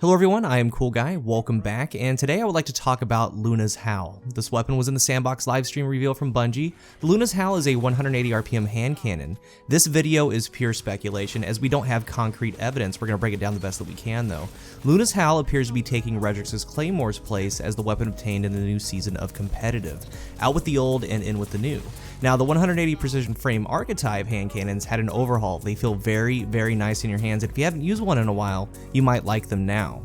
Hello everyone, I am CoolGuy, welcome back, and today I would like to talk about Luna's Howl. This weapon was in the Sandbox livestream reveal from Bungie. The Luna's Howl is a 180 RPM hand cannon. This video is pure speculation as we don't have concrete evidence. We're going to break it down the best that we can though. Luna's Howl appears to be taking Redrix's Claymore's place as the weapon obtained in the new season of Competitive, out with the old and in with the new. Now the 180 precision frame archetype hand cannons had an overhaul. They feel very nice in your hands, and if you haven't used one in a while, you might like them now.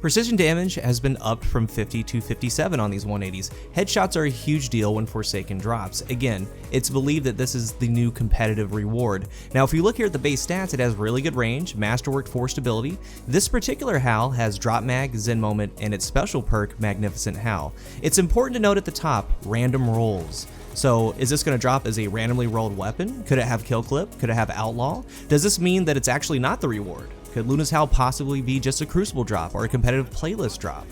Precision damage has been upped from 50 to 57 on these 180s. Headshots are a huge deal when Forsaken drops. Again, it's believed that this is the new competitive reward. Now, if you look here at the base stats, it has really good range, masterworked force stability. This particular Howl has drop mag, Zen moment, and its special perk, Magnificent Howl. It's important to note at the top, random rolls. So is this going to drop as a randomly rolled weapon? Could it have kill clip? Could it have outlaw? Does this mean that it's actually not the reward? Could Luna's Howl possibly be just a Crucible drop or a competitive playlist drop?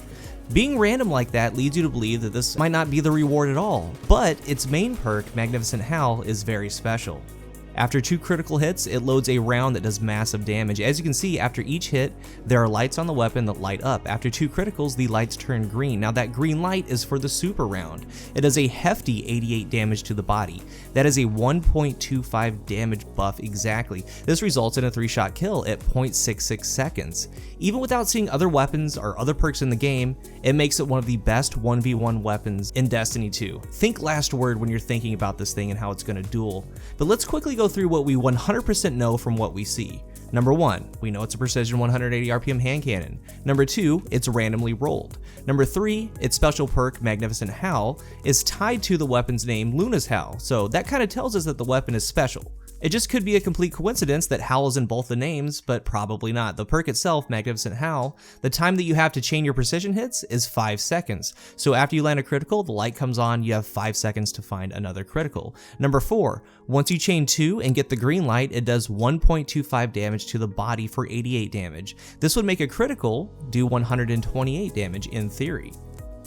Being random like that leads you to believe that this might not be the reward at all, but its main perk, Magnificent Howl, is very special. After 2 critical hits, it loads a round that does massive damage. As you can see, after each hit, there are lights on the weapon that light up. After 2 criticals, the lights turn green. Now that green light is for the super round. It does a hefty 88 damage to the body. That is a 1.25 damage buff exactly. This results in a 3-shot kill at 0.66 seconds. Even without seeing other weapons or other perks in the game, it makes it one of the best 1v1 weapons in Destiny 2. Think last word when you're thinking about this thing and how it's going to duel. But let's quickly go through what we 100% know from what we see. Number 1, we know it's a precision 180 RPM hand cannon. Number 2, it's randomly rolled. Number 3, its special perk, Magnificent Howl, is tied to the weapon's name, Luna's Howl, so that kind of tells us that the weapon is special. It just could be a complete coincidence that Howl is in both the names, but probably not. The perk itself, Magnificent Howl, the time that you have to chain your precision hits is 5 seconds. So after you land a critical, the light comes on, you have 5 seconds to find another critical. Number 4, once you chain 2 and get the green light, it does 1.25 damage to the body for 88 damage. This would make a critical do 128 damage in theory.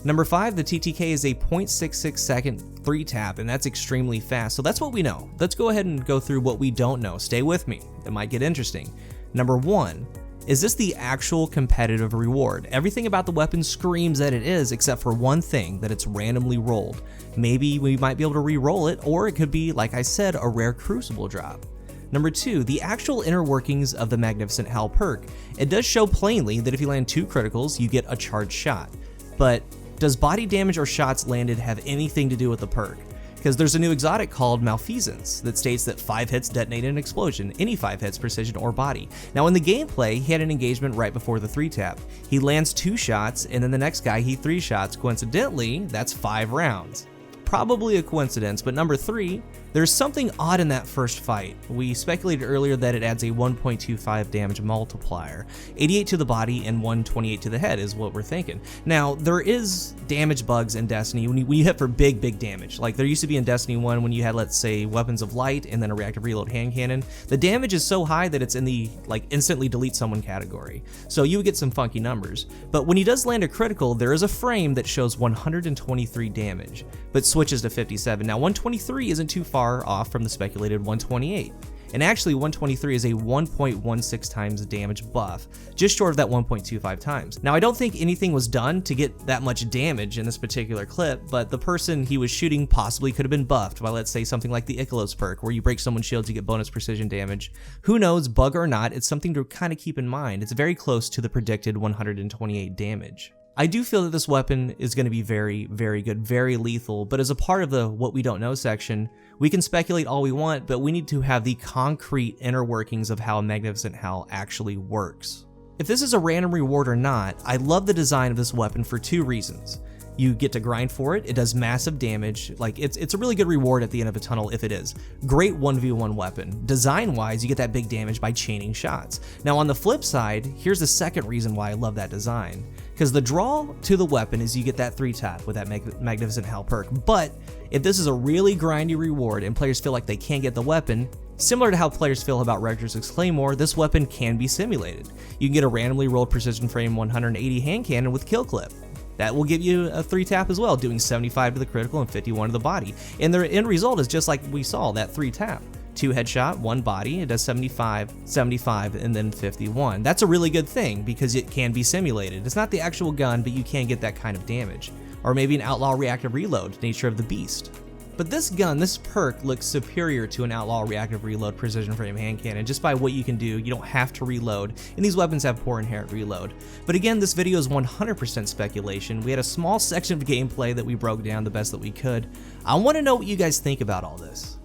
Number 5, the TTK is a 0.66 second 3-tap, and that's extremely fast, so that's what we know. Let's go ahead and go through what we don't know. Stay with me, it might get interesting. Number 1, is this the actual competitive reward? Everything about the weapon screams that it is, except for one thing, that it's randomly rolled. Maybe we might be able to re-roll it, or it could be, like I said, a rare Crucible drop. Number 2, the actual inner workings of the Magnificent Howl perk. It does show plainly that if you land 2 criticals, you get a charged shot. But does body damage or shots landed have anything to do with the perk? Because there's a new exotic called Malfeasance that states that 5 hits detonate an explosion, any 5 hits, precision or body. Now in the gameplay, he had an engagement right before the 3-tap. He lands 2 shots, and then the next guy he 3 shots. Coincidentally, that's 5 rounds. Probably a coincidence, but number 3, there's something odd in that first fight. We speculated earlier that it adds a 1.25 damage multiplier. 88 to the body and 128 to the head is what we're thinking. Now, there is damage bugs in Destiny when you hit for big damage. Like there used to be in Destiny 1 when you had, let's say, weapons of light and then a reactive reload hand cannon. The damage is so high that it's in the instantly delete someone category. So you would get some funky numbers. But when he does land a critical, there is a frame that shows 123 damage, but switches to 57. Now 123 isn't too far off from the speculated 128. And actually 123 is a 1.16 times damage buff, just short of that 1.25 times. Now I don't think anything was done to get that much damage in this particular clip, but the person he was shooting possibly could have been buffed by, let's say, something like the Icalos perk, where you break someone's shield to get bonus precision damage. Who knows, bug or not, it's something to kind of keep in mind. It's very close to the predicted 128 damage. I do feel that this weapon is going to be very good, very lethal, but as a part of the what we don't know section, we can speculate all we want, but we need to have the concrete inner workings of how a Magnificent Howl actually works. If this is a random reward or not, I love the design of this weapon for 2 reasons. You get to grind for it, it does massive damage, like it's a really good reward at the end of a tunnel if it is. Great 1v1 weapon. Design-wise, you get that big damage by chaining shots. Now on the flip side, here's the second reason why I love that design. Because the draw to the weapon is you get that 3-tap with that Magnificent Howl perk, but if this is a really grindy reward and players feel like they can't get the weapon, similar to how players feel about Redrix's Claymore, this weapon can be simulated. You can get a randomly rolled precision frame 180 hand cannon with kill clip. That will give you a 3-tap as well, doing 75 to the critical and 51 to the body. And the end result is just like we saw, that 3-tap. 2 headshot, 1 body. It does 75, 75, and then 51. That's a really good thing because it can be simulated. It's not the actual gun, but you can get that kind of damage. Or maybe an outlaw reactive reload, nature of the beast. But this gun, this perk, looks superior to an outlaw reactive reload precision frame hand cannon just by what you can do. You don't have to reload, and these weapons have poor inherent reload. But again, this video is 100% speculation. We had a small section of gameplay that we broke down the best that we could. I want to know what you guys think about all this.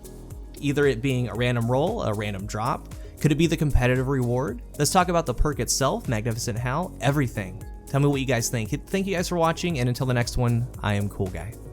Either it being a random roll, a random drop, could it be the competitive reward? Let's talk about the perk itself, Magnificent Howl, everything. Tell me what you guys think. Thank you guys for watching, and until the next one, I am CoolGuy.